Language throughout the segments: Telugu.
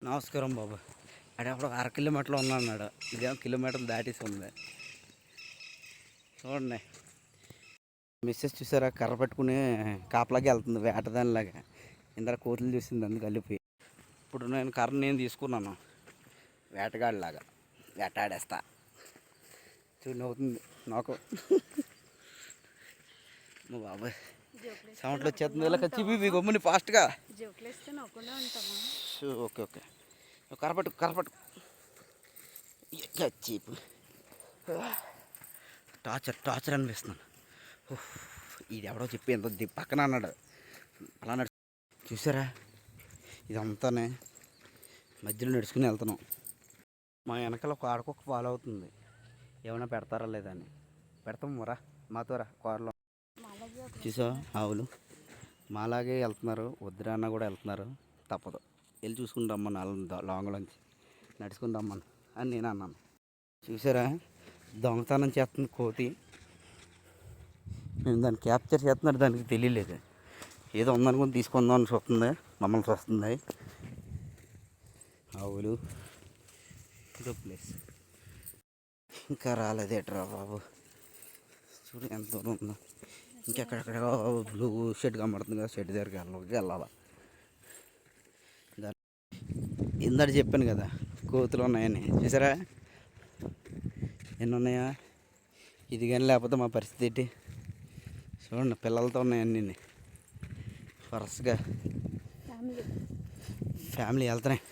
నమస్కారం బాబు. అక్కడ అప్పుడు 1 కిలోమీటర్లో ఉన్నాడు, ఇదేమో కిలోమీటర్లు దాటేసి ఉంది. చూడండి, మిస్సెస్ చూసారా, కర్ర పట్టుకుని కాపలాగా వెళ్తుంది వేటదానిలాగా. ఇందర కోతులు చూసింది, అందుకు కలిపి. ఇప్పుడు నేను తీసుకున్నాను వేటగాడిలాగా, వేటాడేస్తా. చూడండి, అవుతుంది నాకు. బాబాయ్ సౌండ్లు వచ్చేస్తుంది, ఇలా చివి గమ్ముని ఫాస్ట్గా. ఓకే ఓకే, కరపట్టు చీపు. టార్చర్ అనిపిస్తున్నాను. ఇది ఎవడో చెప్పి ఎంత పక్కన అన్నాడు, అలా చూసారా, ఇదంతానే మధ్యలో నడుచుకుని వెళ్తున్నాం. మా వెనకాల ఒక ఆడకొక ఫాలో అవుతుంది, ఏమైనా పెడతారా లేదా అని. పెడతాం రా, మాతో రా కారులో. చూసా, ఆవులు మాలాగే వెళ్తున్నారు, వద్దురా అన్న కూడా వెళ్తున్నారు. తప్పదు, వెళ్ళి చూసుకుని రమ్మను, లాంగ్లోంచి నడుచుకుని రమ్మను అని నేను అన్నాను. చూసారా, దొంగతనం చేస్తుంది కోతి. మేము దాన్ని క్యాప్చర్ చేస్తున్నారు, దానికి తెలియలేదు. ఏదో ఉందనుకుని తీసుకుందాం అని చూస్తుంది, మమ్మల్ని చూస్తుంది. ఆవులు ఇదో ప్లేస్ ఇంకా రాలేదేట్రా బాబు. చూడు ఎంత దూరం ఉందో. ఇంకెక్కడెక్కడ బ్లూ షెడ్ కనబడుతుంది కదా, షెడ్ దగ్గరికి వెళ్ళాలి. ఇందాక చెప్పాను కదా కోతులు ఉన్నాయని, చూసారా ఎన్ని ఉన్నాయా. ఇది కానీ లేకపోతే మా పరిస్థితి ఏంటి చూడండి. పిల్లలతో ఉన్నాయన్నీ వరుసగా ఫ్యామిలీ వెళ్తున్నాయి.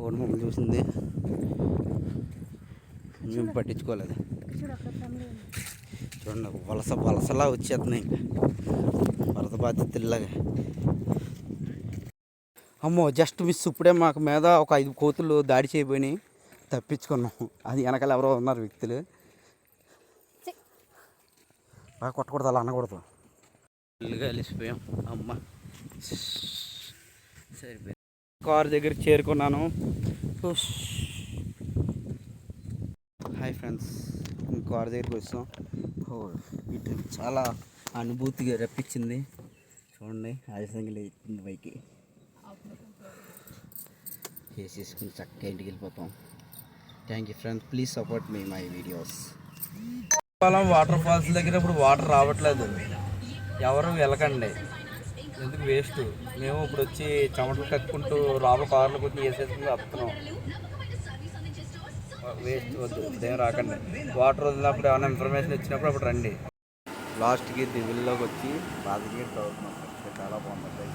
ఓడి మమ్మల్ని చూసింది, మేము పట్టించుకోలేదు. చూడండి, వలసలా వచ్చేస్తున్నాయి, వరద బాధ్యతలాగా. అమ్మో, జస్ట్ మిస్. ఇప్పుడే మాకు మీద ఒక 5 కోతులు దాడి చేయబోయినాయి, తప్పించుకున్నాం. అది వెనకాల ఎవరో ఉన్నారు వ్యక్తులు. బాగా కొట్టకూడదు, అలా అనకూడదు. ఇల్లుగా కలిసిపోయాం. అమ్మ సరిపోయి కారు దగ్గరికి చేరుకున్నాను. హాయ్ ఫ్రెండ్స్, కారు దగ్గరికి వచ్చాం. ఈ ట్రిప్ చాలా అనుభూతిగా రప్పించింది. చూడండి, ఆలస్యంగా లేస్తుంది పైకి చేసేసుకుని చక్కగా ఇంటికి వెళ్ళిపోతాం. Thank you friends, please support me my videos. Water falls దగ్గర ఇప్పుడు వాటర్ రావట్లేదు, ఎవరు వెళ్ళకండి, ఎందుకు వేస్ట్. మేము ఇప్పుడు వచ్చి చెమటలు కట్టుకుంటూ లోపల కార్లో కొట్టి వేసేసుకుని వస్తున్నాం. వేస్ట్, వద్దు, ఏం రాకండి. వాటర్ వదిలినప్పుడు ఏమైనా ఇన్ఫర్మేషన్ ఇచ్చినప్పుడు అప్పుడు రండి. లాస్ట్కి దివిల్లోకి వచ్చి బాధకి అవుతున్నాం. చాలా బాగుంది.